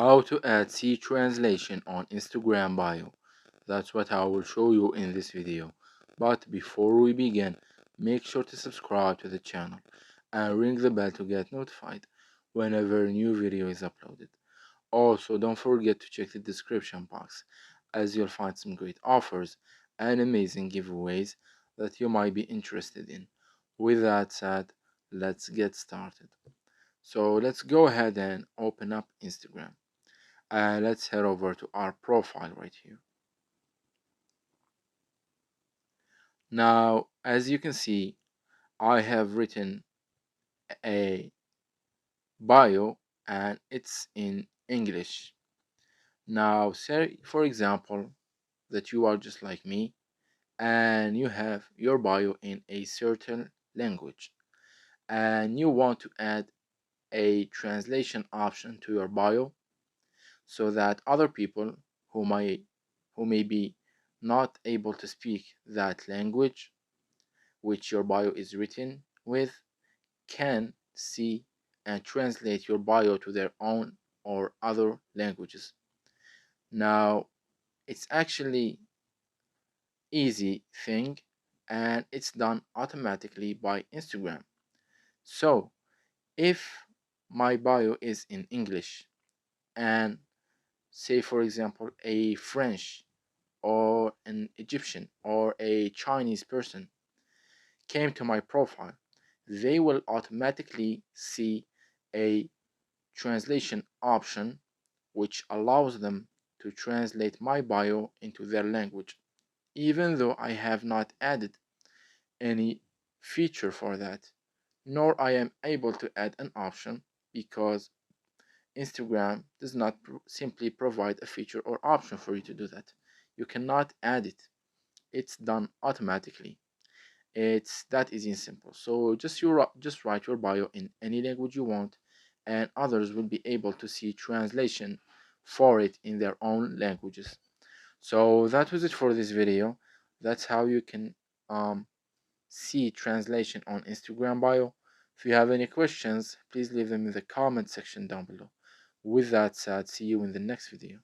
How to add C translation on Instagram bio. That's what I will show you in this video. But before we begin, make sure to subscribe to the channel and ring the bell to get notified whenever a new video is uploaded. Also, don't forget to check the description box as you'll find some great offers and amazing giveaways that you might be interested in. With that said, let's get started. So let's go ahead and open up Instagram. Let's head over to our profile right here. Now, as you can see, I have written a bio and it's in English. Now, say for example that you are just like me and you have your bio in a certain language and you want to add a translation option to your bio so that other people who may be not able to speak that language which your bio is written with can see and translate your bio to their own or other languages. Now, it's actually easy thing and it's done automatically by Instagram. So, if my bio is in English and say for example a French or an Egyptian or a Chinese person came to my profile, they will automatically see a translation option which allows them to translate my bio into their language, even though I have not added any feature for that, nor I am able to add an option because Instagram does not simply provide a feature or option for you to do that. You cannot add it. It's done automatically. It's that easy and simple. So just write your bio in any language you want, and others will be able to see translation for it in their own languages. So that was it for this video. That's how you can um, see translation on Instagram bio. If you have any questions, please leave them in the comment section down below. With that said, see you in the next video.